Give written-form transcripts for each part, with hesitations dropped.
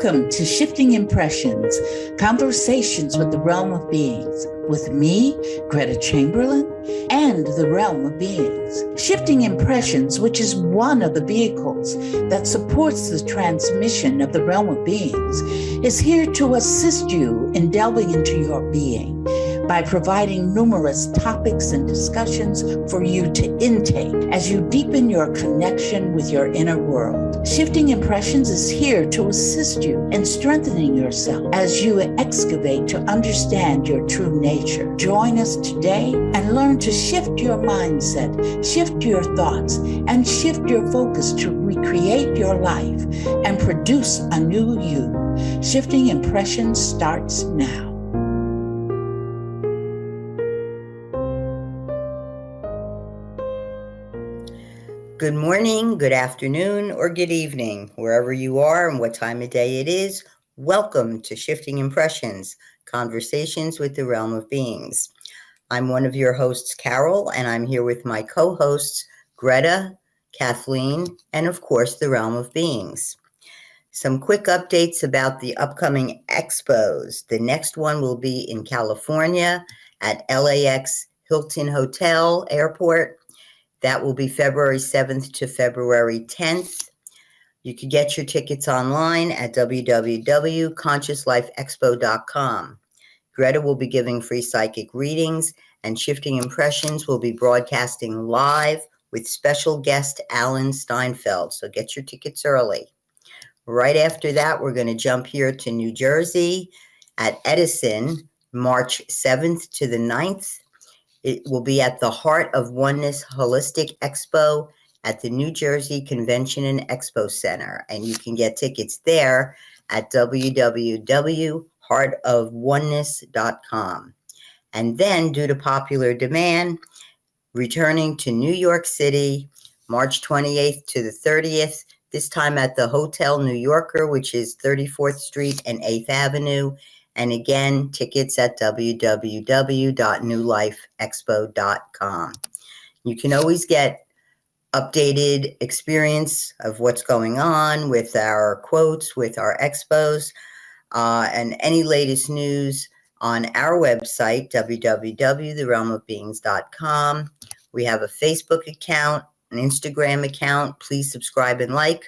Welcome to Shifting Impressions, Conversations with the Realm of Beings, with me, Gretta Chamberlain, and the Realm of Beings. Shifting Impressions, which is one of the vehicles that supports the transmission of the Realm of Beings, is here to assist you in delving into your being by providing numerous topics and discussions for you to intake as you deepen your connection with your inner world. Shifting Impressions is here to assist you in strengthening yourself as you excavate to understand your true nature. Join us today and learn to shift your mindset, shift your thoughts, and shift your focus to recreate your life and produce a new you. Shifting Impressions starts now. Good morning, good afternoon, or good evening, wherever you are and what time of day it is. Welcome to Shifting Impressions, Conversations with the Realm of Beings. I'm one of your hosts, Carol, and I'm here with my co-hosts, Gretta, Kathleen, and of course, the Realm of Beings. Some quick updates about the upcoming expos. The next one will be in California at LAX Hilton Hotel Airport. That will be February 7th to February 10th. You can get your tickets online at www.consciouslifeexpo.com. Gretta will be giving free psychic readings, and Shifting Impressions will be broadcasting live with special guest Alan Steinfeld. So get your tickets early. Right after that, we're going to jump here to New Jersey at Edison, March 7th to the 9th. It will be at the Heart of Oneness Holistic Expo at the New Jersey Convention and Expo Center. And you can get tickets there at www.heartofoneness.com. And then, due to popular demand, returning to New York City, March 28th to the 30th, this time at the Hotel New Yorker, which is 34th Street and 8th Avenue. And again, tickets at www.newlifeexpo.com. You can always get updated experience of what's going on with our quotes, with our expos, and any latest news on our website, www.therealmofbeings.com. We have a Facebook account, an Instagram account. Please subscribe and like.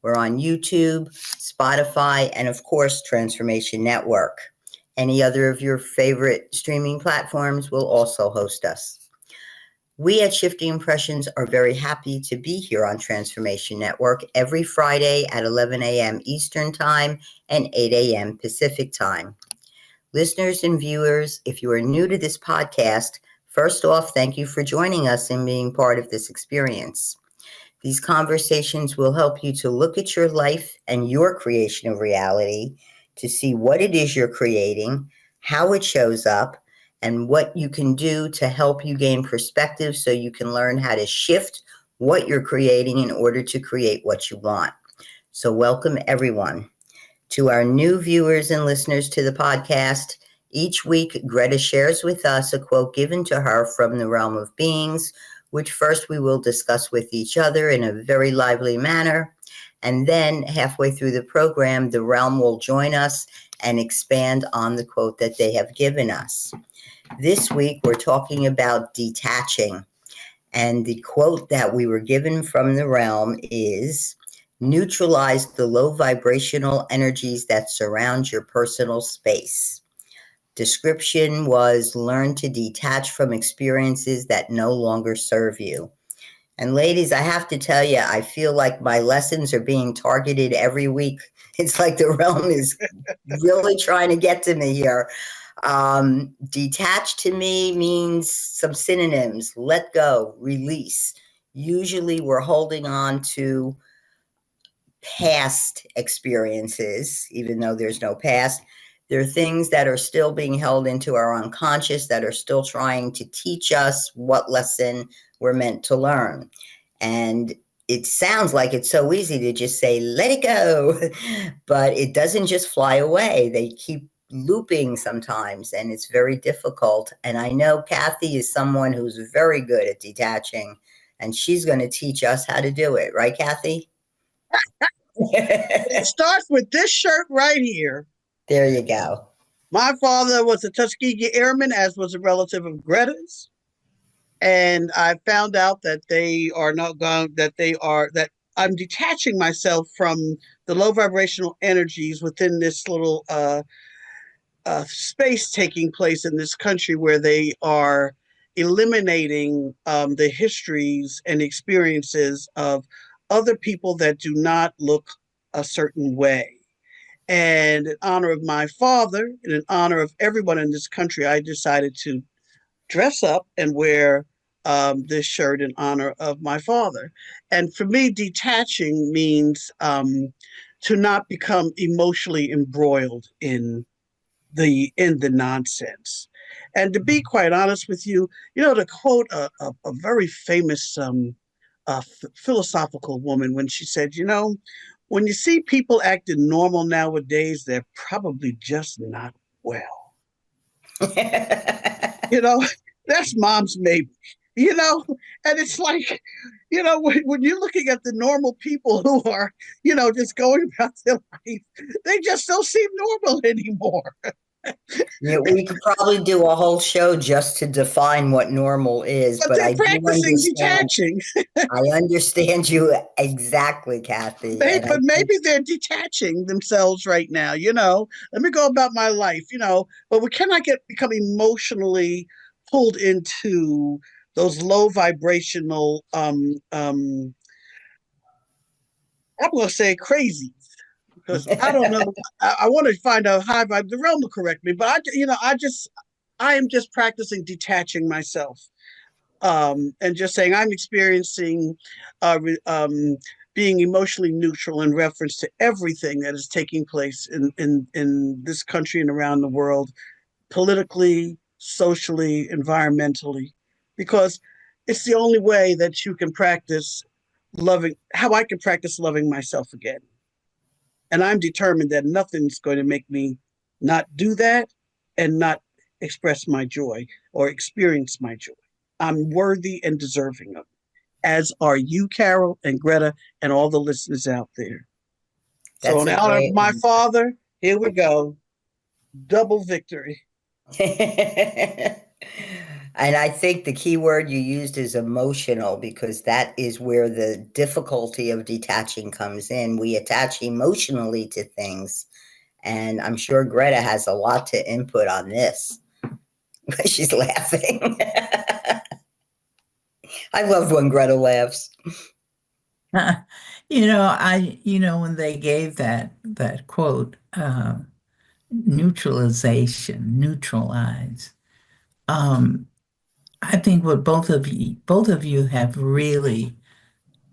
We're on YouTube, Spotify, and of course, Transformation Network. Any other of your favorite streaming platforms will also host us. We at Shifting Impressions are very happy to be here on Transformation Network every Friday at 11 a.m. Eastern Time and 8 a.m. Pacific Time. Listeners and viewers, if you are new to this podcast, first off, thank you for joining us and being part of this experience. These conversations will help you to look at your life and your creation of reality, to see what it is you're creating, how it shows up, and what you can do to help you gain perspective so you can learn how to shift what you're creating in order to create what you want. So welcome everyone. To our new viewers and listeners to the podcast, each week Gretta shares with us a quote given to her from the Realm of Beings, which first we will discuss with each other in a very lively manner. And then halfway through the program, the realm will join us and expand on the quote that they have given us. This week, we're talking about detaching. And the quote that we were given from the realm is, neutralize the low vibrational energies that surround your personal space. Description was, learn to detach from experiences that no longer serve you. And ladies, I have to tell you, I feel like my lessons are being targeted every week. It's like the realm is really trying to get to me here. Detach to me means some synonyms: let go, release. Usually we're holding on to past experiences, even though there's no past. There are things that are still being held into our unconscious that are still trying to teach us what lesson we're meant to learn. And it sounds like it's so easy to just say, let it go, but it doesn't just fly away. They keep looping sometimes, and it's very difficult. And I know Kathy is someone who's very good at detaching, and she's going to teach us how to do it. Right, Kathy? It starts with this shirt right here. There you go. My father was a Tuskegee Airman, as was a relative of Gretta's. And I found out that they are not going, that I'm detaching myself from the low vibrational energies within this little space taking place in this country where they are eliminating the histories and experiences of other people that do not look a certain way. And in honor of my father and in honor of everyone in this country, I decided to dress up and wear this shirt in honor of my father. And for me, detaching means to not become emotionally embroiled in the nonsense. And to be quite honest with you, to quote a very famous philosophical woman when she said, when you see people acting normal nowadays, they're probably just not well. You know, that's mom's maybe, and it's like, when you're looking at the normal people who are, just going about their life, they just don't seem normal anymore. Yeah, we could probably do a whole show just to define what normal is, But but they're I do practicing understand. detaching. I understand you exactly, Kathy. And I But think maybe they're detaching themselves right now. Let me go about my life. But we cannot become emotionally pulled into those low vibrational. I'm going to say crazy because I don't know. I want to find out high vibe. The realm will correct me, but I am just practicing detaching myself, and just saying I'm experiencing, being emotionally neutral in reference to everything that is taking place in this country and around the world, politically, socially, environmentally, because it's the only way that you can practice how I can practice loving myself again. And I'm determined that nothing's going to make me not do that and not express my joy or experience my joy. I'm worthy and deserving of it, as are you, Carol and Greta, and all the listeners out there. So, that's in a honor of great my father, here we go. Double victory. And I think the key word you used is emotional, because that is where the difficulty of detaching comes in. We attach emotionally to things. And I'm sure Greta has a lot to input on this. She's laughing. I love when Greta laughs. When they gave that quote, neutralize. Um, I think what both of you have really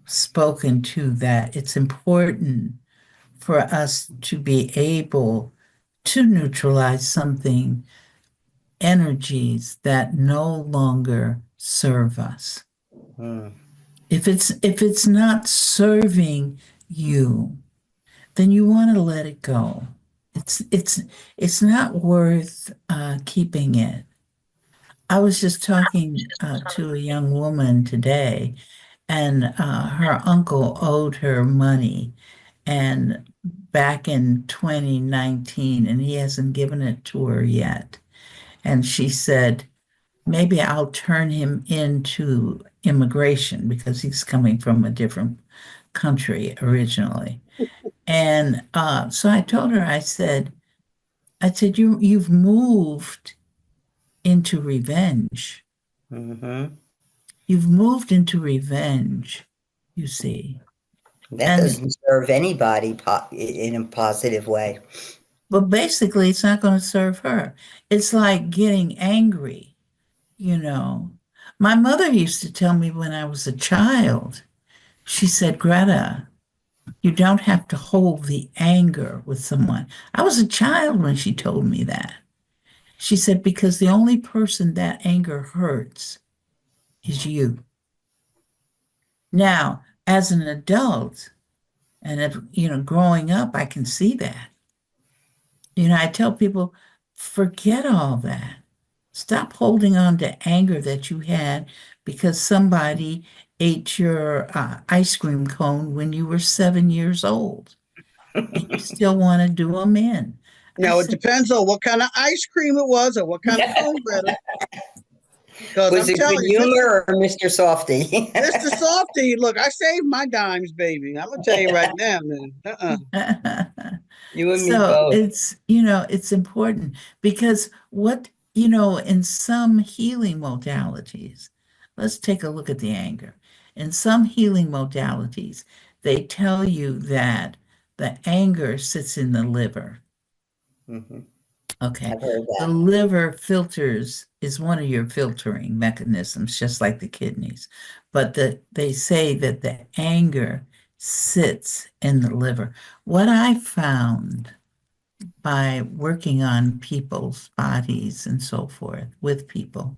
spoken to, that it's important for us to be able to neutralize something, energies that no longer serve us. Mm. If it's not serving you, then you want to let it go. It's not worth keeping it. I was just talking to a young woman today, and her uncle owed her money, and back in 2019, and he hasn't given it to her yet. And she said, maybe I'll turn him into immigration because he's coming from a different country originally. And so I told her, I said, you've moved into revenge. Mm-hmm. You've moved into revenge, you see. That And doesn't serve anybody in a positive way. but basically it's not going to serve her. It's like getting angry, you know. My mother used to tell me when I was a child, she said, Greta, you don't have to hold the anger with someone. I was a child when she told me that. She said, because the only person that anger hurts is you. Now, as an adult, and if, growing up, I can see that. I tell people, forget all that. Stop holding on to anger that you had because somebody ate your ice cream cone when you were 7 years old, and you still want to do them in. I Now, it said, depends on what kind of ice cream it was or what kind of cone, Greta. Because Was I'm it telling good you, humor or Mr. Softy? Mr. Softy, look, I saved my dimes, baby. I'm going to tell you right now, man. You and me so both. it's important because in some healing modalities, let's take a look at the anger. In some healing modalities, they tell you that the anger sits in the liver. Hmm. Okay. I've heard The that. liver filters is one of your filtering mechanisms, just like the kidneys. But they say that the anger sits in the liver. What I found by working on people's bodies and so forth with people,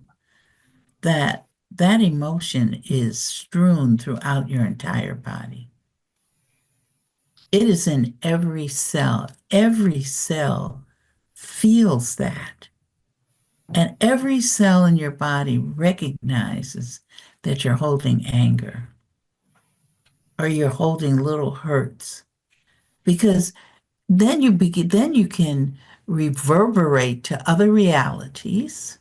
that emotion is strewn throughout your entire body. It is in every cell. Every cell feels that. And every cell in your body recognizes that you're holding anger or you're holding little hurts because then you can reverberate to other realities.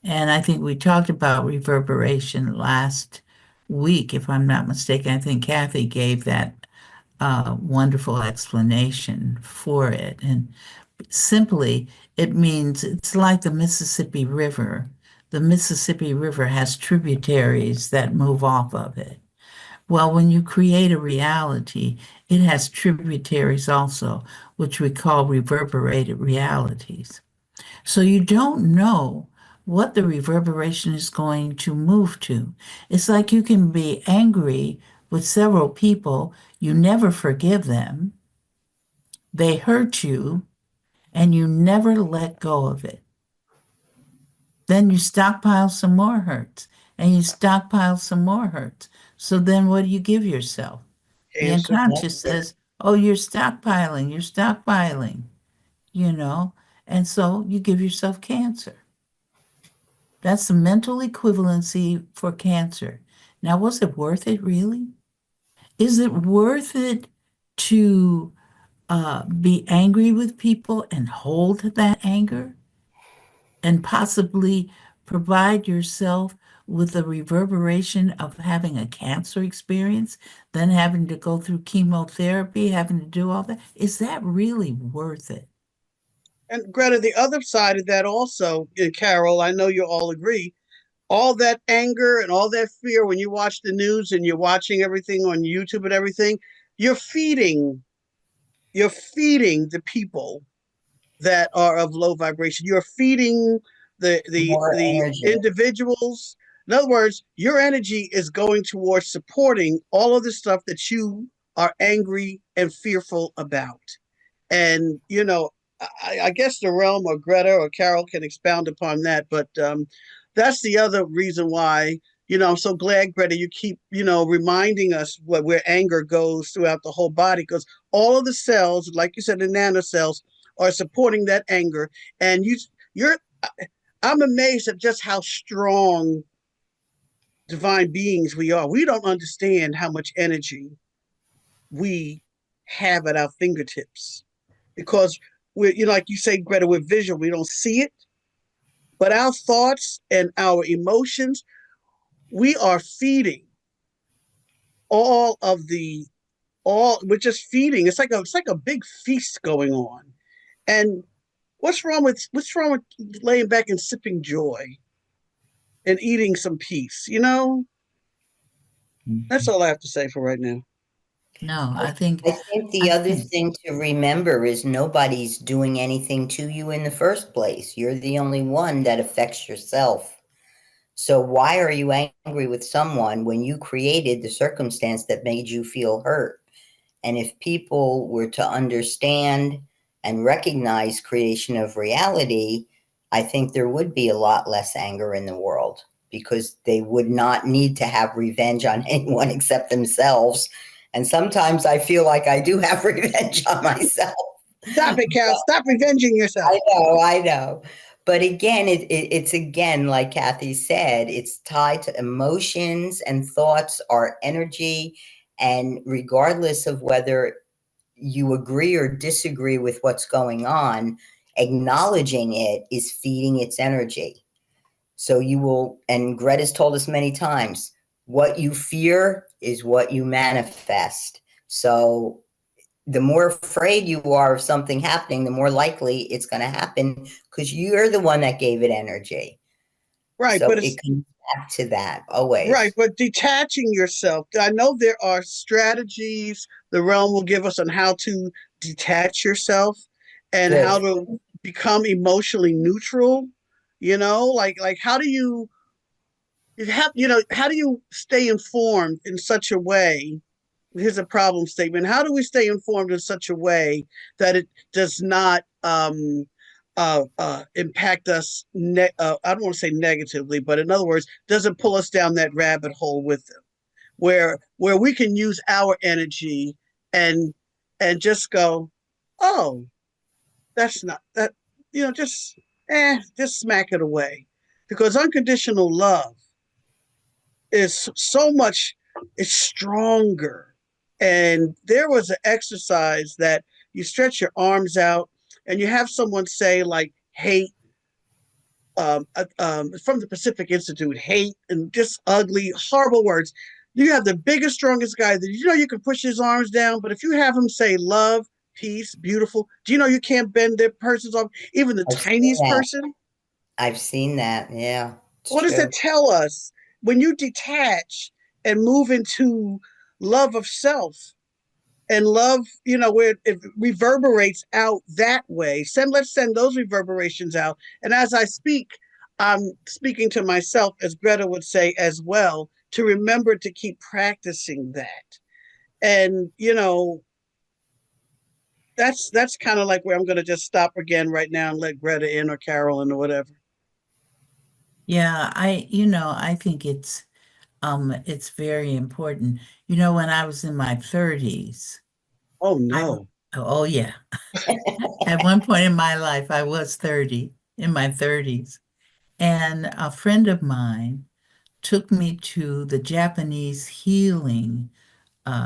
And I think we talked about reverberation last week, if I'm not mistaken. I think Kathy gave that wonderful explanation for it. And simply, it means it's like the Mississippi River. The Mississippi River has tributaries that move off of it. Well, when you create a reality, it has tributaries also, which we call reverberated realities. So you don't know what the reverberation is going to move to. It's like you can be angry with several people, you never forgive them, they hurt you, and you never let go of it. Then you stockpile some more hurts, and you stockpile some more hurts. So then what do you give yourself? The Cancer. unconscious says, oh, you're stockpiling, you know, and so you give yourself cancer. That's the mental equivalency for cancer. Now, was it worth it really? Is it worth it to be angry with people and hold that anger and possibly provide yourself with the reverberation of having a cancer experience, then having to go through chemotherapy, having to do all that? Is that really worth it? And Greta, the other side of that also, Carol, I know you all agree, all that anger and all that fear when you watch the news and you're watching everything on YouTube and everything, you're feeding you're feeding the people that are of low vibration. You're feeding More the energy. individuals. In other words, your energy is going towards supporting all of the stuff that you are angry and fearful about. And I guess the realm or Greta or Carol can expound upon that, but that's the other reason why. I'm so glad, Greta, you keep, reminding us where anger goes throughout the whole body, because all of the cells, like you said, the nanocells, are supporting that anger. And you're I'm amazed at just how strong divine beings we are. We don't understand how much energy we have at our fingertips because we're, like you say, Greta, we're visual. We don't see it, but our thoughts and our emotions, we are feeding all of the all. We're just feeding. It's like a big feast going on. And what's wrong with laying back and sipping joy and eating some peace? That's all I have to say for right now. No, I, I think the I other think, thing to remember is nobody's doing anything to you in the first place. You're the only one that affects yourself. So why are you angry with someone when you created the circumstance that made you feel hurt? And if people were to understand and recognize creation of reality, I think there would be a lot less anger in the world because they would not need to have revenge on anyone except themselves. And sometimes I feel like I do have revenge on myself. Stop it, Cal. Stop revenging yourself. I know. But again, it's again, like Kathy said, it's tied to emotions, and thoughts are energy. And regardless of whether you agree or disagree with what's going on, acknowledging it is feeding its energy. So you will, and Greta's told us many times, what you fear is what you manifest. So the more afraid you are of something happening, the more likely it's going to happen, because you're the one that gave it energy. Right, So but it it's comes back to that always. right, but detaching yourself. I know there are strategies the realm will give us on how to detach yourself and how Good. to become emotionally neutral. Like how do how do you stay informed in such a way? Here's a problem statement. How do we stay informed in such a way that it does not impact us? I don't want to say negatively, but in other words, doesn't pull us down that rabbit hole with them, where we can use our energy and just go, oh, that's not that, just smack it away, because unconditional love is so much, it's stronger. And there was an exercise that you stretch your arms out and you have someone say, like, hate, from the Pacific Institute, hate and just ugly, horrible words. You have the biggest, strongest guy that you can push his arms down, but if you have him say love, peace, beautiful, do you know you can't bend their person's arm, even the I've seen tiniest that. person? I've seen that. Yeah, it's What does true. that tell us? When you detach and move into love of self and love, where it reverberates out that way, let's send those reverberations out. And as I speak, I'm speaking to myself, as Greta would say as well, to remember to keep practicing that. And, that's kind of like where I'm going to just stop again right now and let Greta in, or Carolyn, or whatever. Yeah, I think it's very important. When I was in my 30s, Oh, I no. oh yeah. At one point in my life, I was 30, in my 30s, and a friend of mine took me to the Japanese Healing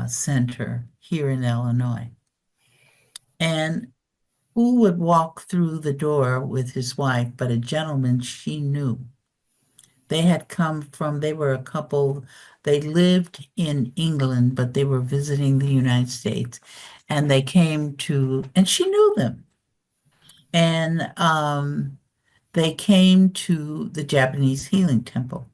Center here in Illinois. And who would walk through the door with his wife but a gentleman she knew? They were a couple, they lived in England, but they were visiting the United States. And they came and she knew them. And they came to the Japanese Healing Temple.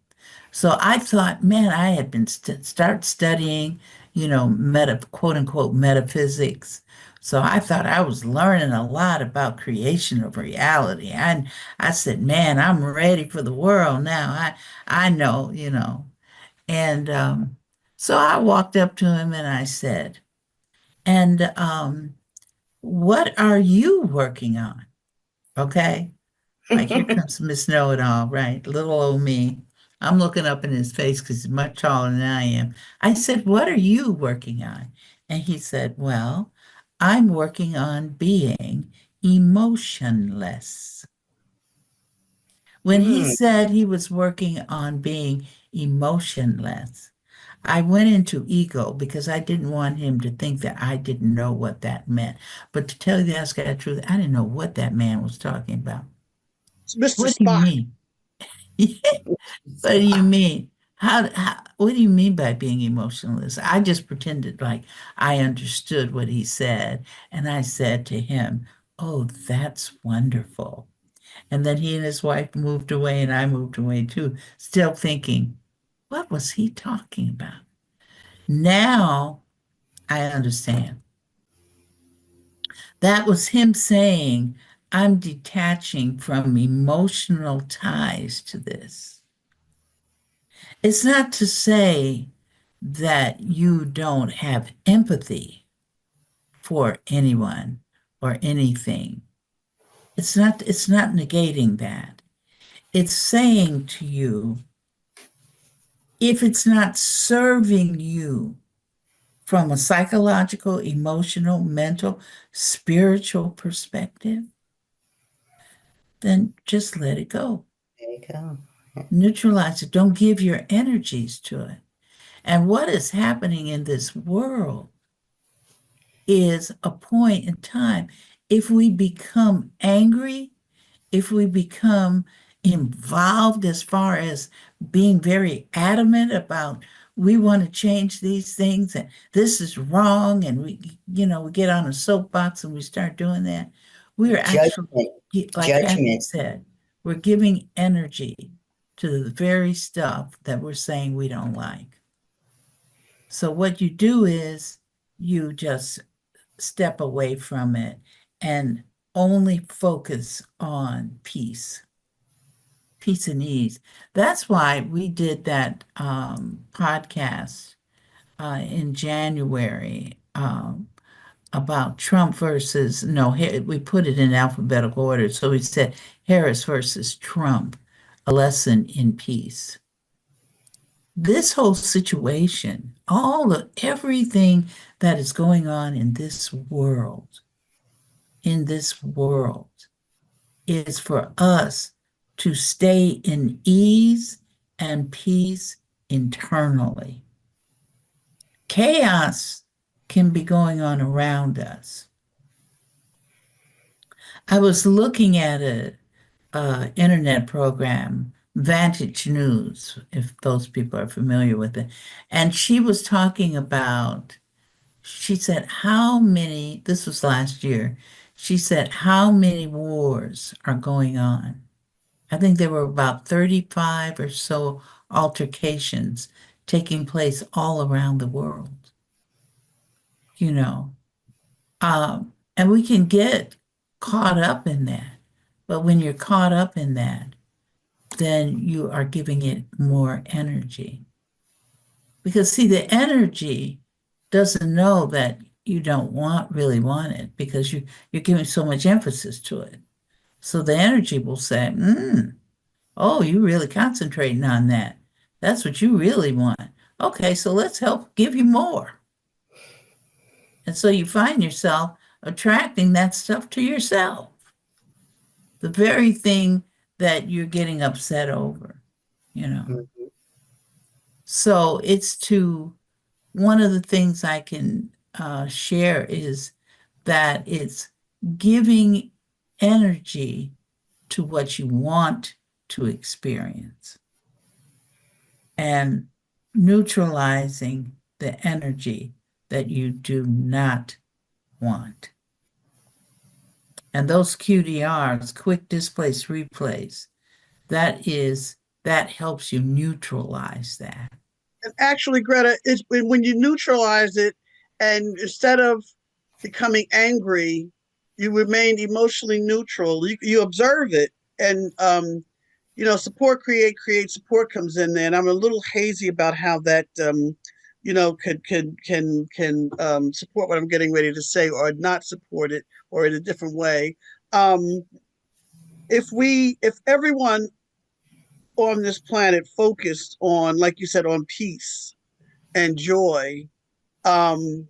So I thought, man, I had been start studying, quote unquote metaphysics. So I thought I was learning a lot about creation of reality. And I said, man, I'm ready for the world now. I know. And so I walked up to him and I said, and what are you working on? Okay. Like, here comes Miss Know-it-all, right? Little old me. I'm looking up in his face because he's much taller than I am. I said, what are you working on? And he said, well, I'm working on being emotionless. When he Mm. said he was working on being emotionless, I went into ego because I didn't want him to think that I didn't know what that meant. But to tell you the honest God truth, I didn't know what that man was talking about. It's Mr. What do you Spock. mean? What do you mean? What do you mean by being emotionless? I just pretended like I understood what he said. And I said to him, oh, that's wonderful. And then he and his wife moved away and I moved away too, still thinking, what was he talking about? Now I understand. That was him saying, I'm detaching from emotional ties to this. It's not to say that you don't have empathy for anyone or anything. It's not negating that. It's saying to you, if it's not serving you from a psychological, emotional, mental, spiritual perspective, then just let it go. There you go. Neutralize it. Don't give your energies to it. And what is happening in this world is a point in time. If we become angry, if we become involved as far as being very adamant about we want to change these things and this is wrong, and we get on a soapbox and we start doing that, we are actually, like Kathy said, we're giving energy to the very stuff that we're saying we don't like. So what you do is you just step away from it and only focus on peace and ease. That's why we did that podcast in January about Trump versus, no, we put it in alphabetical order. So we said Harris versus Trump, a lesson in peace. This whole situation, everything that is going on in this world, is for us to stay in ease and peace internally. Chaos can be going on around us. I was looking at an internet program, Vantage News, if those people are familiar with it, and she was talking about, she said, this was last year, she said, how many wars are going on? I think there were about 35 or so altercations taking place all around the world. And we can get caught up in that. But when you're caught up in that, then you are giving it more energy. Because see, the energy doesn't know that you don't really want it, because you're giving so much emphasis to it. So the energy will say, oh, you're really concentrating on that. That's what you really want. Okay, so let's help give you more. And so you find yourself attracting that stuff to yourself. The very thing that you're getting upset over, Mm-hmm. So one of the things I can share is that it's giving energy to what you want to experience and neutralizing the energy that you do not want. And those QDRs, quick displace replace, that helps you neutralize that. And actually, Greta, it's when you neutralize it, and instead of becoming angry, you remain emotionally neutral. You observe it, and support create support comes in there. And I'm a little hazy about how that can support what I'm getting ready to say, or not support it, or in a different way. If everyone on this planet focused on, like you said, on peace and joy, and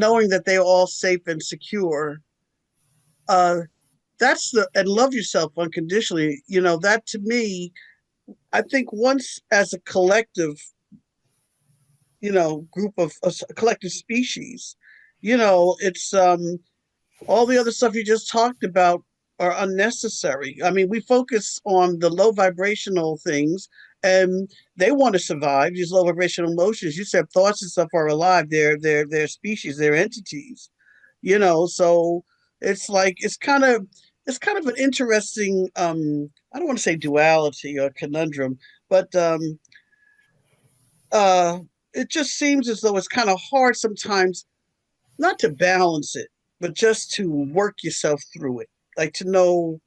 knowing that they're all safe and secure, and love yourself unconditionally. That to me, I think once as a collective, group of a collective species, it's all the other stuff you just talked about are unnecessary. I mean, we focus on the low vibrational things, and they want to survive. These low vibrational emotions, you said thoughts and stuff are alive. They're species, they're entities. So it's like it's kind of an interesting I don't want to say duality or conundrum, but it just seems as though it's kind of hard sometimes not to balance it, but just to work yourself through it, like to know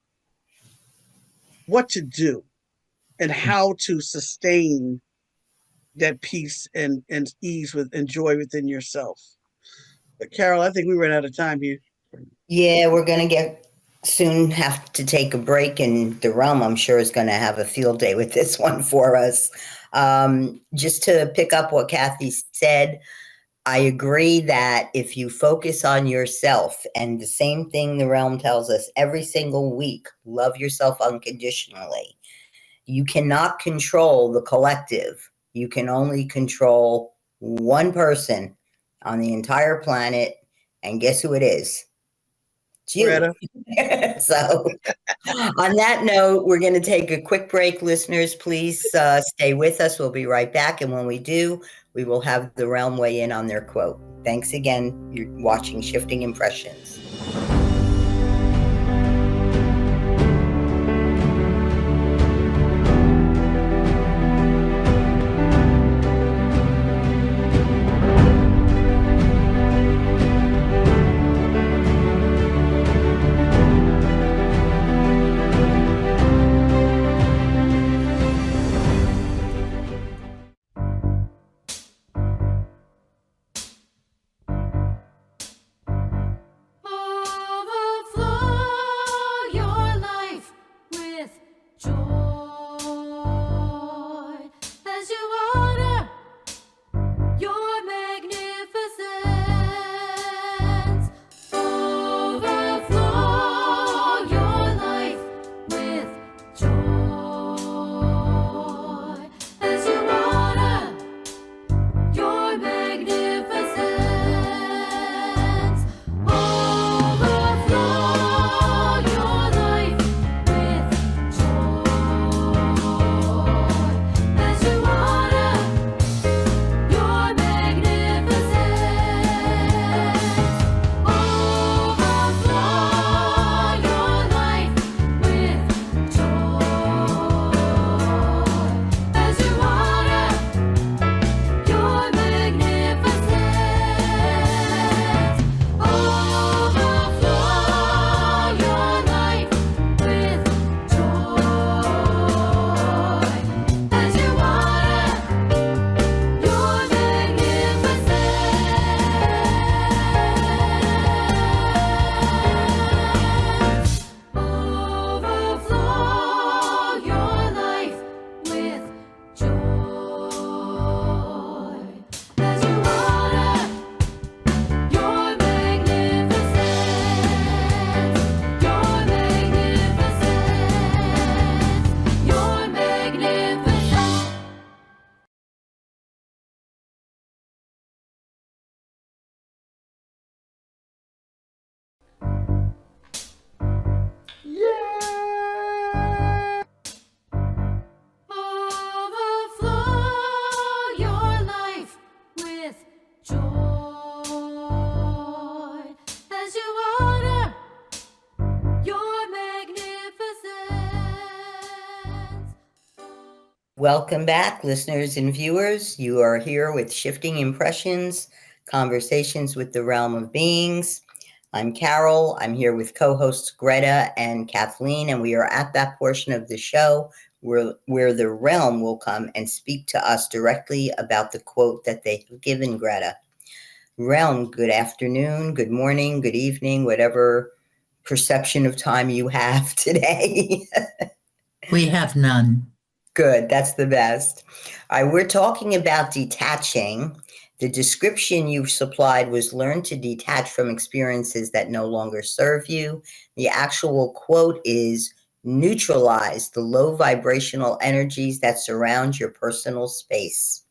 what to do and how to sustain that peace and ease and joy within yourself. But Carol, I think we ran out of time here. Yeah, we're going to soon have to take a break, and the realm, I'm sure, is going to have a field day with this one for us. Just to pick up what Kathy said, I agree that if you focus on yourself, and the same thing the realm tells us every single week, love yourself unconditionally. You cannot control the collective. You can only control one person on the entire planet. And guess who it is? It's you. Greta. So, on that note, we're going to take a quick break. Listeners, please stay with us. We'll be right back. And when we do, we will have the realm weigh in on their quote. Thanks again. You're watching Shifting Impressions. Welcome back, listeners and viewers. You are here with Shifting Impressions, Conversations with the Realm of Beings. I'm Carol. I'm here with co-hosts Greta and Kathleen, and we are at that portion of the show where the realm will come and speak to us directly about the quote that they have given Greta. Realm, good afternoon, good morning, good evening, whatever perception of time you have today. We have none. Good, that's the best. We're talking about detaching. The description you supplied was learn to detach from experiences that no longer serve you. The actual quote is neutralize the low vibrational energies that surround your personal space.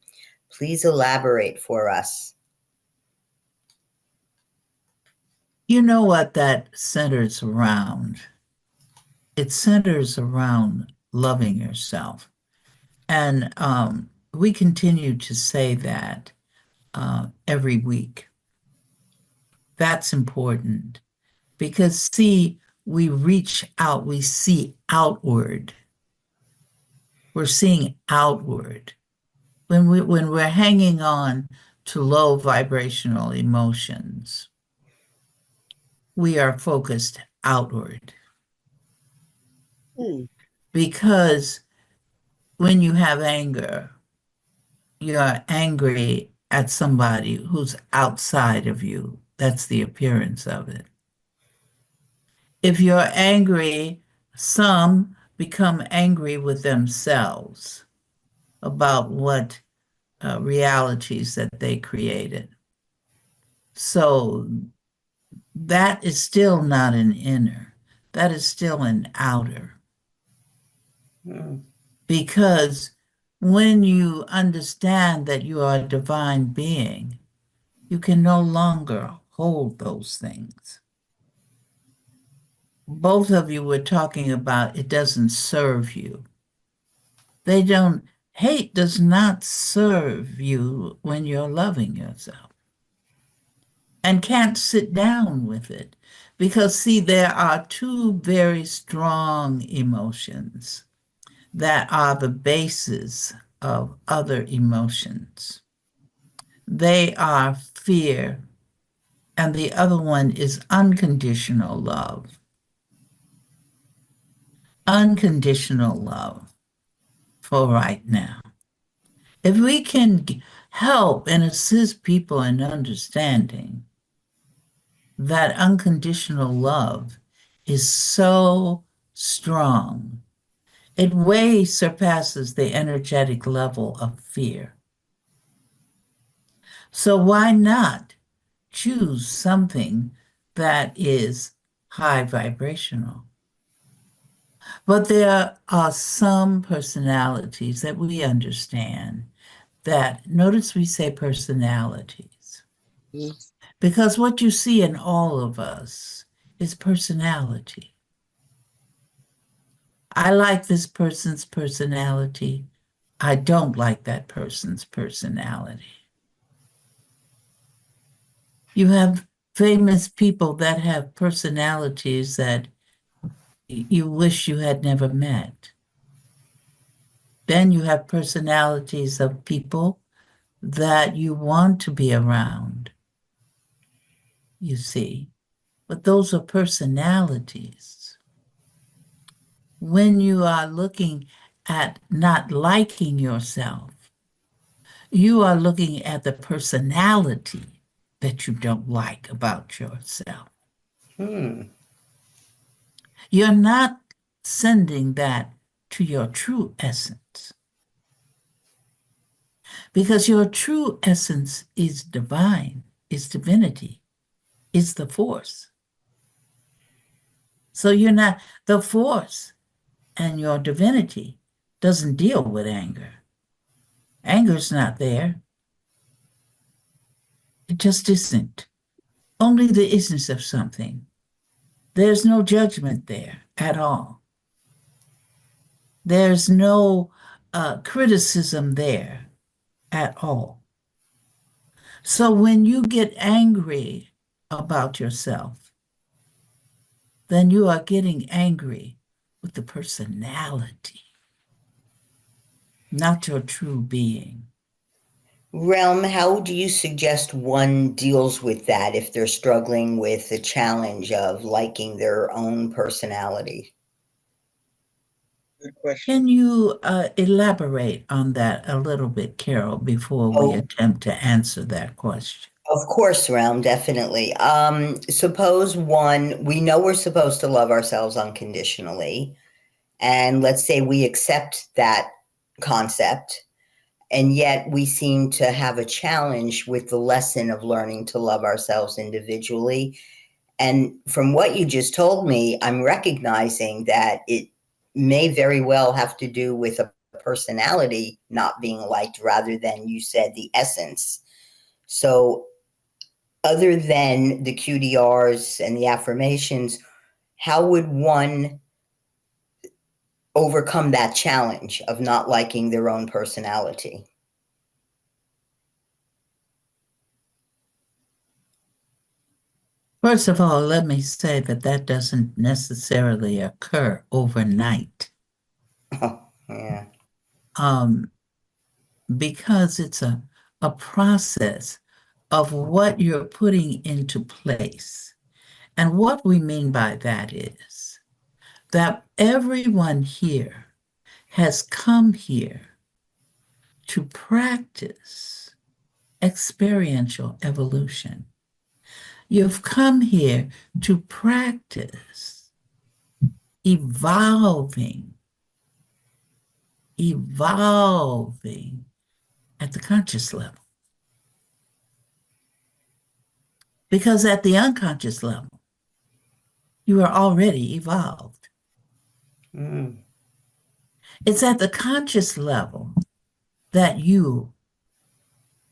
Please elaborate for us. You know what that centers around? It centers around loving yourself. And we continue to say that every week. That's important because, see, we reach out, we see outward. We're seeing outward. When we're hanging on to low vibrational emotions, we are focused outward. Because when you have anger, you're angry at somebody who's outside of you. That's the appearance of it. If you're angry, some become angry with themselves about what realities that they created. So that is still not an inner, that is still an outer. Hmm. Because when you understand that you are a divine being, you can no longer hold those things. Both of you were talking about it doesn't serve you. They don't, hate does not serve you when you're loving yourself and can't sit down with it. Because, see, there are two very strong emotions that are the basis of other emotions. They are fear, and the other one is unconditional love. Unconditional love for right now. If we can help and assist people in understanding that unconditional love is so strong, it way surpasses the energetic level of fear. So why not choose something that is high vibrational? But there are some personalities that we understand that, notice we say personalities, Mhm. because what you see in all of us is personality. I like this person's personality. I don't like that person's personality. You have famous people that have personalities that you wish you had never met. Then you have personalities of people that you want to be around, you see. But those are personalities. When you are looking at not liking yourself, you are looking at the personality that you don't like about yourself. Hmm. You're not sending that to your true essence, because your true essence is divine, is divinity, is the force. So you're not, the force and your divinity doesn't deal with anger. Anger's not there. It just isn't. Only the isness of something. There's no judgment there at all. There's no criticism there at all. So when you get angry about yourself, then you are getting angry with the personality, not your true being. Realm, how do you suggest one deals with that if they're struggling with the challenge of liking their own personality? Good question. Can you elaborate on that a little bit, Carol, before we Oh, attempt to answer that question? of course, Realm, definitely. Suppose one, we know we're supposed to love ourselves unconditionally, and let's say we accept that concept, and yet we seem to have a challenge with the lesson of learning to love ourselves individually. And from what you just told me, I'm recognizing that it may very well have to do with a personality not being liked rather than, you said, the essence. So, other than the QDRs and the affirmations, how would one overcome that challenge of not liking their own personality? First of all, let me say that that doesn't necessarily occur overnight, Oh, yeah. um, because it's a process of what you're putting into place. And what we mean by that is that everyone here has come here to practice experiential evolution. You've come here to practice evolving, evolving at the conscious level. Because at the unconscious level, you are already evolved. Mm. It's at the conscious level that you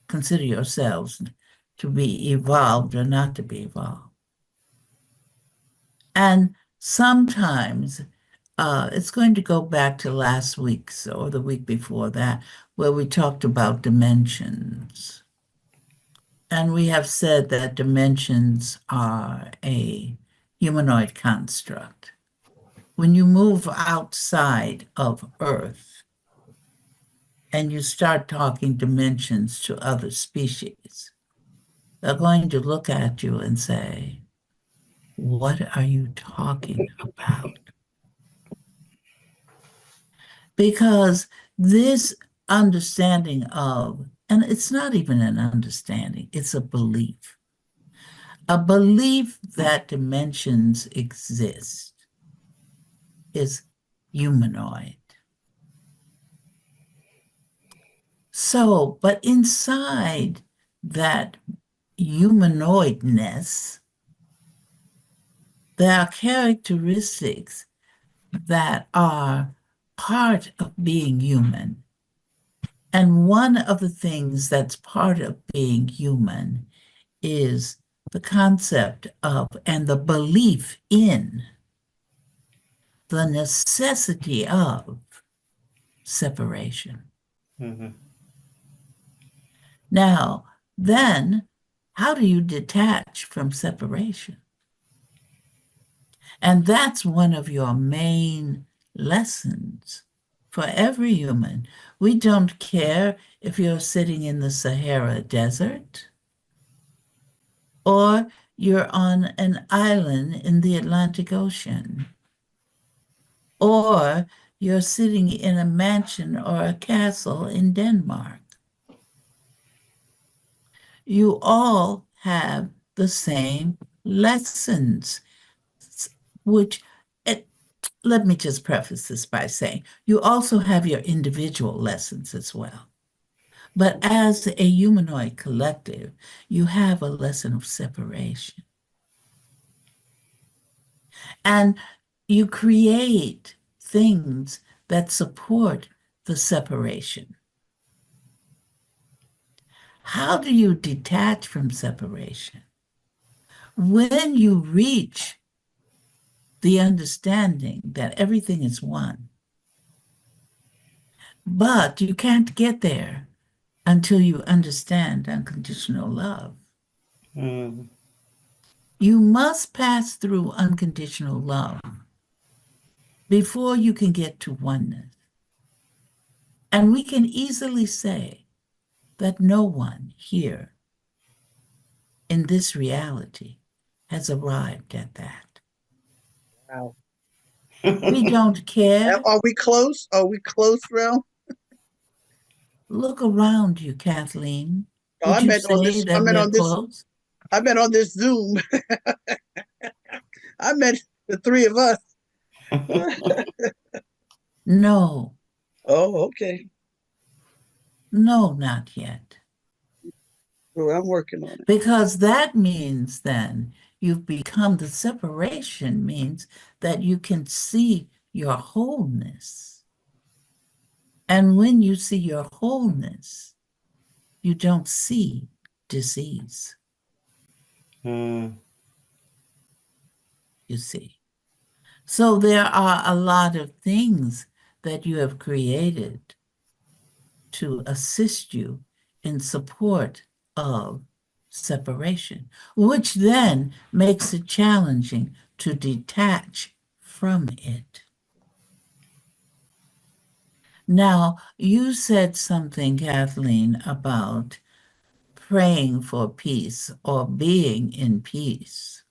consider yourselves to be evolved or not to be evolved. And sometimes it's going to go back to last week's or the week before that, where we talked about dimensions. And we have said that dimensions are a humanoid construct. When you move outside of Earth and you start talking dimensions to other species, they're going to look at you and say, "What are you talking about?" Because this understanding of, and it's not even an understanding, it's a belief that dimensions exist is humanoid. So, but inside that humanoidness, there are characteristics that are part of being human. And one of the things that's part of being human is the concept of and the belief in the necessity of separation. Mm-hmm. Now, then, how do you detach from separation? And that's one of your main lessons for every human. We don't care if you're sitting in the Sahara Desert or you're on an island in the Atlantic Ocean, or you're sitting in a mansion or a castle in Denmark. You all have the same lessons, which, let me just preface this by saying, you also have your individual lessons as well. But as a humanoid collective, you have a lesson of separation. And you create things that support the separation. How do you detach from separation? When you reach the understanding that everything is one, but you can't get there until you understand unconditional love. Mm. You must pass through unconditional love before you can get to oneness. And we can easily say that no one here in this reality has arrived at that. Wow. We don't care. Are we close? Are we close, Rel? Look around you, Kathleen. Oh, Would you say that we're close? I meant on this Zoom. I meant the three of us. No, Oh, okay. no, not yet. Well, I'm working on it. Because that means then you've become, the separation means that you can see your wholeness. And when you see your wholeness, you don't see disease. Mm. You see. So there are a lot of things that you have created to assist you in support of separation, which then makes it challenging to detach from it. Now, you said something, Kathleen, about praying for peace or being in peace.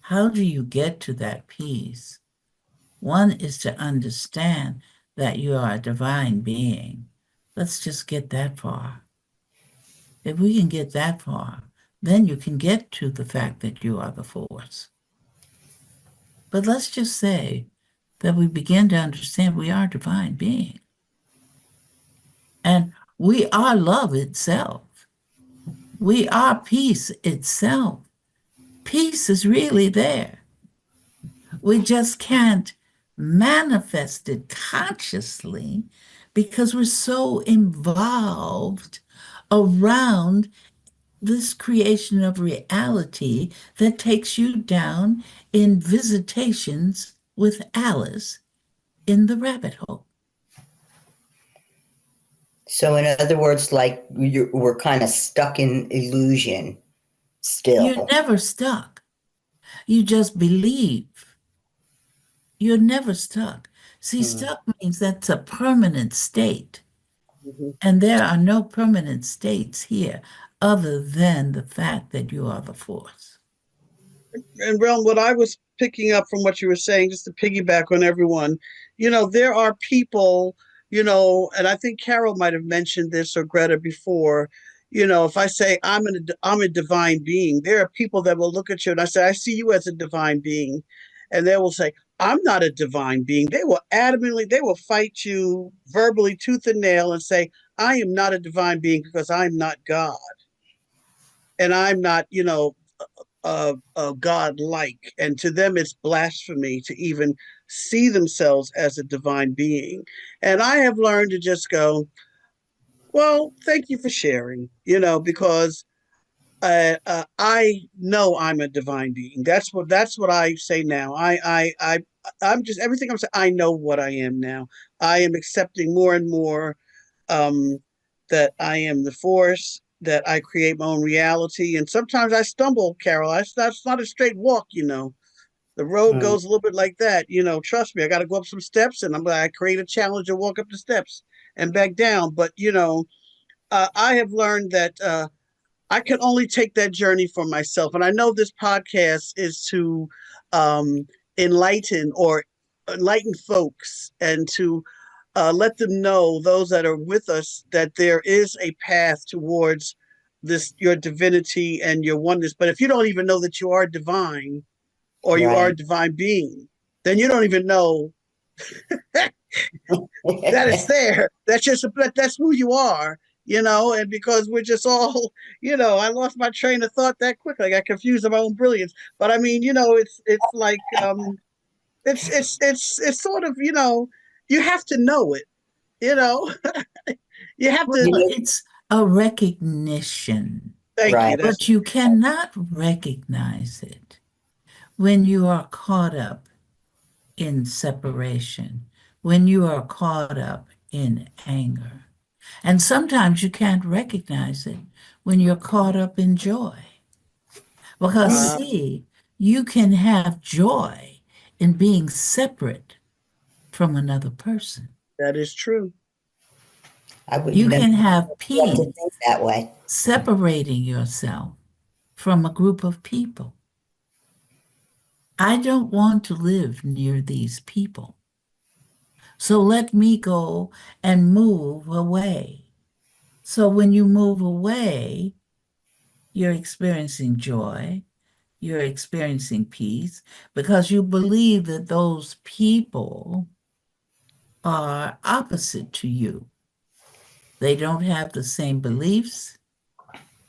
How do you get to that peace? One is to understand that you are a divine being. Let's just get that far. If we can get that far, then you can get to the fact that you are the force. But let's just say that we begin to understand we are divine being. And we are love itself. We are peace itself. Peace is really there. We just can't manifest it consciously because we're so involved around this creation of reality that takes you down in visitations with Alice in the rabbit hole. So, in other words, like we're kind of stuck in illusion You're still. never stuck. You just believe. You're never stuck. See, stuck means that's a permanent state. Mhm. And there are no permanent states here other than the fact that you are the force. And Realm, what I was picking up from what you were saying, just to piggyback on everyone, there are people, and I think Carol might have mentioned this or Greta before. If I say I'm a divine being, there are people that will look at you and I say, I see you as a divine being. And they will say, I'm not a divine being. They will fight you verbally tooth and nail and say, I am not a divine being because I'm not God. And I'm not, God-like, and to them it's blasphemy to even see themselves as a divine being. And I have learned to just go, well, thank you for sharing, because I know I'm a divine being. That's what I say now. I'm just everything I'm saying. I know what I am now. I am accepting more and more um, that I am the force, that I create my own reality. And sometimes I stumble, Carol. That's not a straight walk. The road Mm. goes a little bit like that. Trust me, I got to go up some steps and I create a challenge and walk up the steps and back down. But, I have learned that I can only take that journey for myself. And I know this podcast is to um, enlighten or enlighten folks and to let them know, those that are with us, that there is a path towards your divinity and your oneness. But if you don't even know that you are divine or you are a Right. divine being, then you don't even know that it's there. That's who you are. And because we're just all, I lost my train of thought that quickly. I got confused about my own brilliance. But I mean, it's like it's sort of, you have to know it, you know. You have Well, to. You know, it's a recognition, Thank you. right. That's but you cannot recognize it when you are caught up in separation, when you are caught up in anger. And sometimes you can't recognize it when you're caught up in joy. Because, Mm. see, you can have joy in being separate from another person. that is true. I would You never can have love to peace think that way. separating yourself from a group of people. I don't want to live near these people. So let me go and move away. So when you move away, you're experiencing joy, you're experiencing peace because you believe that those people are opposite to you. They don't have the same beliefs,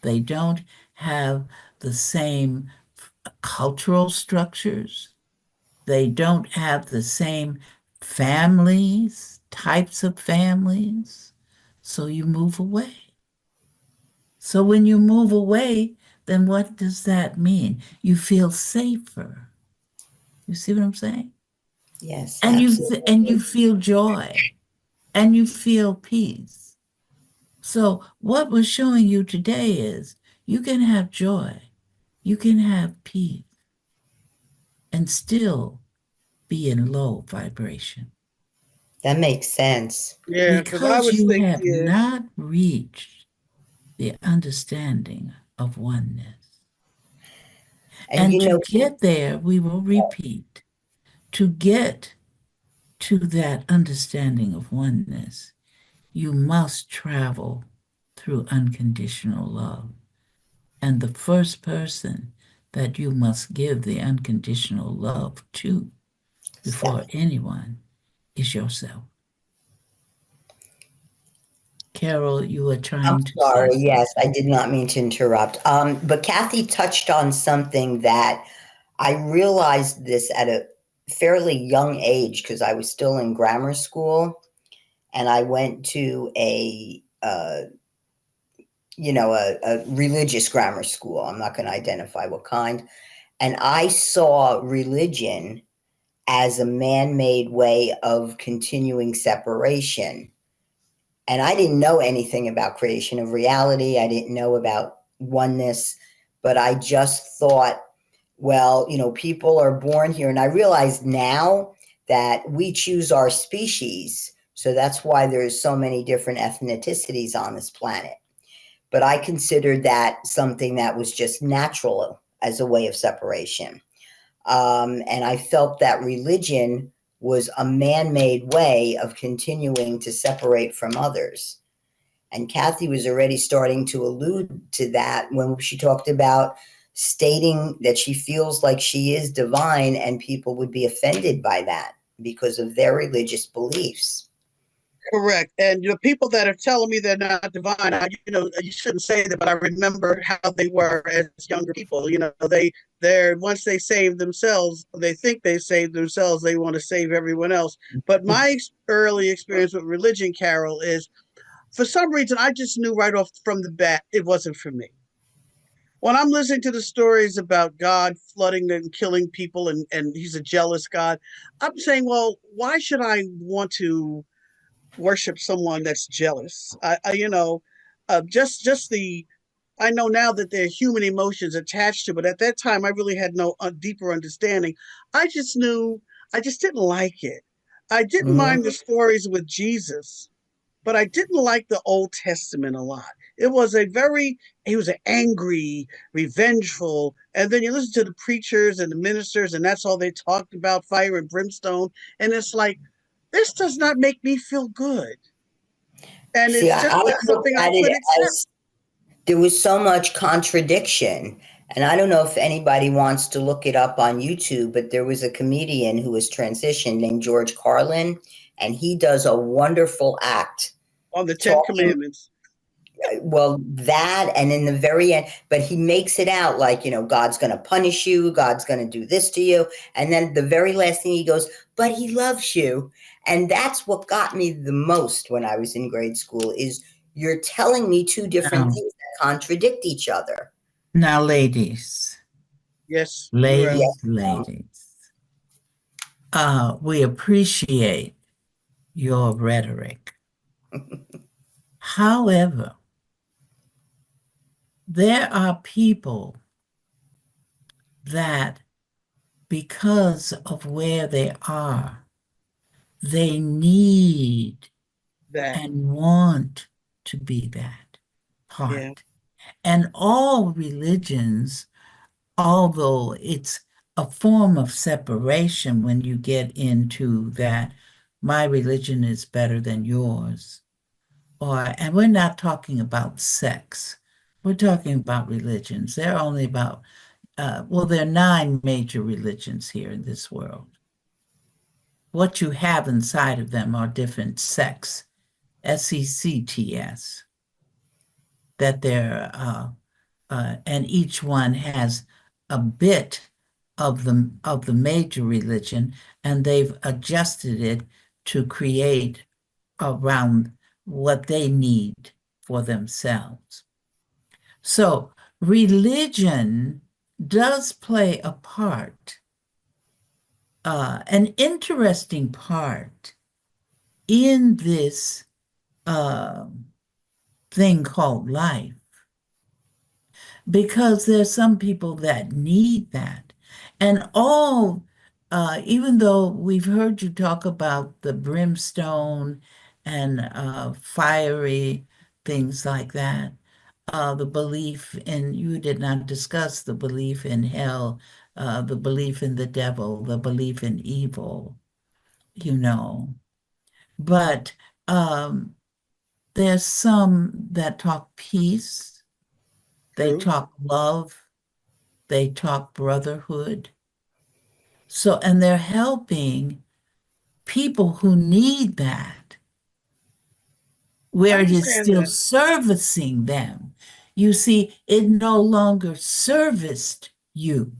they don't have the same cultural structures, they don't have the same families, types of families. So you move away. So when you move away, then what does that mean? You feel safer. You see what I'm saying? Yes, And you absolutely. feel joy and you feel peace. So what we're showing you today is you can have joy, you can have peace, and still be in low vibration That makes sense. Yeah, because I because was you thinking, have not reached the understanding of oneness. And And to get there, we will repeat, to get to that understanding of oneness, you must travel through unconditional love. And the first person that you must give the unconditional love to before anyone is yourself. Carol, you were I'm trying to say sorry. Yes, I something. did not mean to interrupt. But Kathy touched on something that I realized this at a fairly young age because I was still in grammar school, and I went to a religious grammar school. I'm not going to identify what kind. And I saw religion as a man-made way of continuing separation. And I didn't know anything about creation of reality. I didn't know about oneness, but I just thought, well, people are born here. And I realize now that we choose our species. So that's why there's so many different ethnicities on this planet. But I considered that something that was just natural as a way of separation. And I felt that religion was a man-made way of continuing to separate from others. And Kathy was already starting to allude to that when she talked about stating that she feels like she is divine, and people would be offended by that because of their religious beliefs. Correct. And people that are telling me they're not divine, you shouldn't say that, but I remember how they were as younger people. They're once they save themselves, they think they saved themselves, they want to save everyone else. But my early experience with religion, Carol, is for some reason I just knew right off from the bat it wasn't for me. When I'm listening to the stories about God flooding and killing people, and he's a jealous God, I'm saying, well, why should I want to worship someone that's jealous? Just the I know now that there are human emotions attached to, but at that time I really had no deeper understanding. I just knew I just didn't like it. I didn't Mhm. mind the stories with Jesus, but I didn't like the Old Testament a lot. He was an angry, revengeful, and then you listen to the preachers and the ministers, and that's all they talked about, fire and brimstone. And it's like, this does not make me feel good. And See, it's I just not looked something I at it could accept. as there was so much contradiction. And I don't know if anybody wants to look it up on YouTube, but there was a comedian who was transitioned named George Carlin, and he does a wonderful act On the Ten talking. Commandments. Well, that, and in the very end, but he makes it out like, God's going to punish you, God's going to do this to you. And then the very last thing he goes, but he loves you. And that's what got me the most when I was in grade school is you're telling me two different Now, things that contradict each other. now, ladies, Yes, you're right. Yes, ladies, ladies, we appreciate your rhetoric. However, there are people that, because of where they are, they need That. and want to be that Yeah. part. And all religions, although it's a form of separation when you get into that, my religion is better than yours. And we're not talking about sex. We're talking about religions. There are only about, there are 9 major religions here in this world. What you have inside of them are different sects, SECTS, that they're, and each one has a bit of the major religion, and they've adjusted it to create around what they need for themselves. So religion does play a part, an interesting part in this thing called life, because there's some people that need that. And even though we've heard you talk about the brimstone and fiery things like that, the belief in, you did not discuss the belief in hell, the belief in the devil, the belief in evil, you know. But there's some that talk peace, they True. talk love, they talk brotherhood. So, and they're helping people who need that I where it is understand still that. servicing them. You see, it no longer serviced you.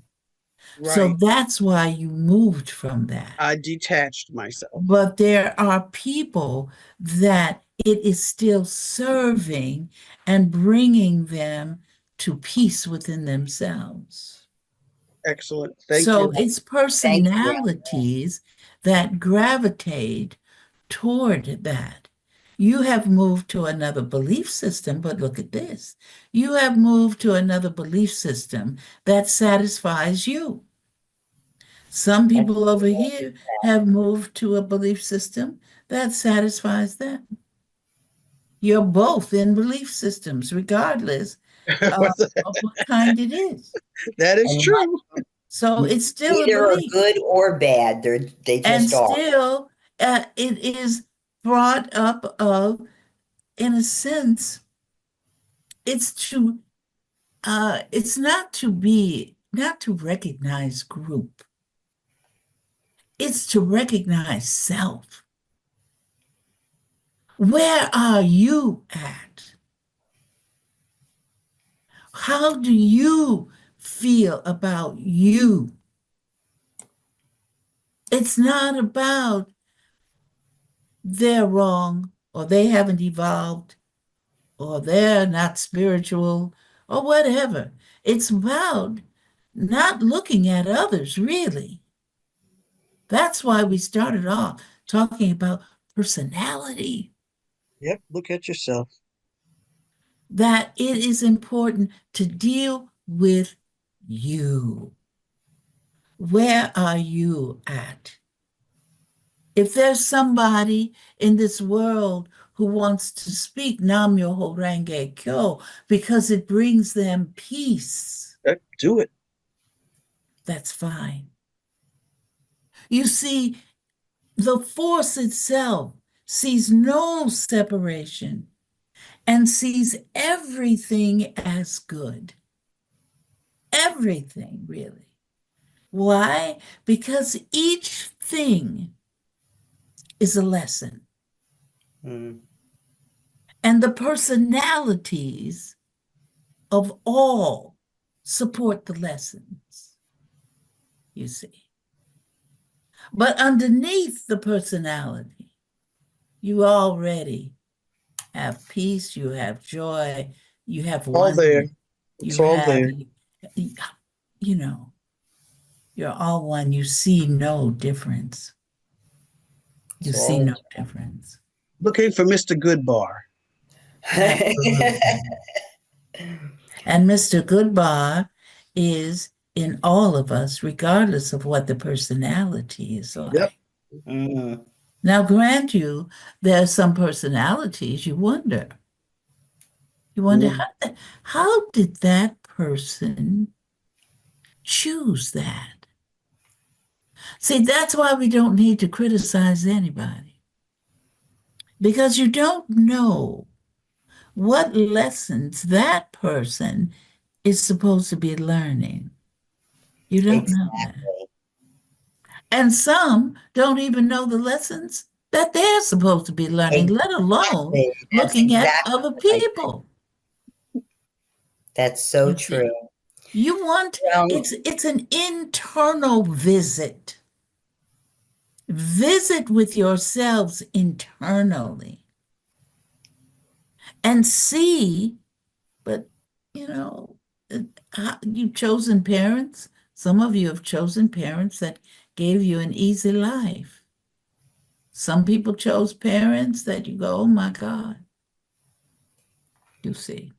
So Right. that's why you moved from that. I detached myself. But there are people that it is still serving and bringing them to peace within themselves. Excellent. Thank So you. it's Thank you. personalities that gravitate toward that. You have moved to another belief system, but look at this. You have moved to another belief system that satisfies you. Some people over here have moved to a belief system that satisfies them. You're both in belief systems, regardless of what kind it is. That is And true. So it's still a neither are belief. good or bad. They And just are. still, it is brought up of, in a sense, it's to, it's not to recognize group. It's to recognize self. Where are you at? How do you feel about you? It's not about they're wrong or they haven't evolved or they're not spiritual or whatever. It's about not looking at others, really. That's why we started off talking about personality, Yep. Look at yourself. that it is important to deal with you. Where are you at? If there's somebody in this world who wants to speak Nam Myoho Renge Kyo because it brings them peace, Do it. that's fine. You see, the force itself sees no separation and sees everything as good. Everything, really. Why? Because each thing is a lesson. Mm. And the personalities of all support the lessons, you see. But underneath the personality, you already have peace, you have joy, you have All there. oneness, It's you all have, there. you know, you're all one. You see no difference. You It's see all no difference. Looking for Mr. Goodbar. Absolutely. And Mr. Goodbar is in all of us, regardless of what the personality is like. Yep. Mm. Now, grant you, there are some personalities you wonder. You wonder, how did that person choose that? See, that's why we don't need to criticize anybody, because you don't know what lessons that person is supposed to be learning. You don't know that. Exactly. And some don't even know the lessons that they're supposed to be learning, let alone Exactly. That's looking at exactly other right. people. That's so You see, true. you want, Well, it's an internal visit. Visit with yourselves internally and see, but you know, you've chosen parents. Some of you have chosen parents that gave you an easy life. Some people chose parents that you go, oh my God, you see.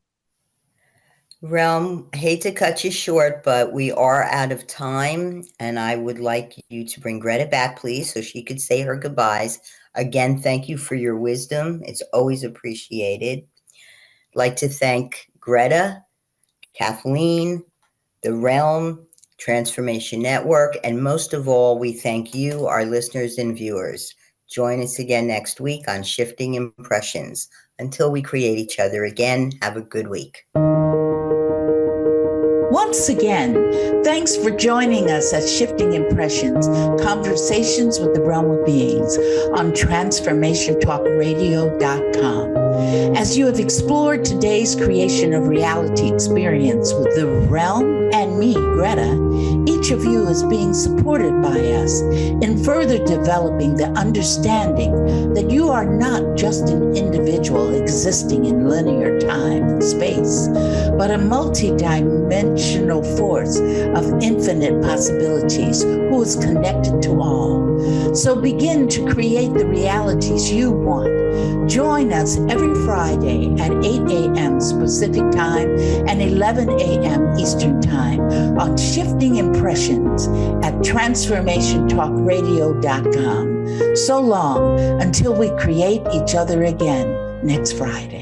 Realm, I hate to cut you short, but we are out of time, and I would like you to bring Greta back, please, so she could say her goodbyes. Again, thank you for your wisdom. It's always appreciated. I'd like to thank Greta, Kathleen, the Realm Transformation Network, and most of all, we thank you, our listeners and viewers. Join us again next week on Shifting Impressions. Until we create each other again, have a good week. Once again, thanks for joining us at Shifting Impressions, Conversations with the Realm of Beings on TransformationTalkRadio.com. As you have explored today's creation of reality experience with the realm and me, Greta, each of you is being supported by us in further developing the understanding that you are not just an individual existing in linear time and space, but a multi-dimensional force of infinite possibilities who is connected to all. So begin to create the realities you want. Join us every Friday at 8 a.m. Pacific Time and 11 a.m. Eastern Time on Shifting Impressions at TransformationTalkRadio.com. So long until we create each other again next Friday.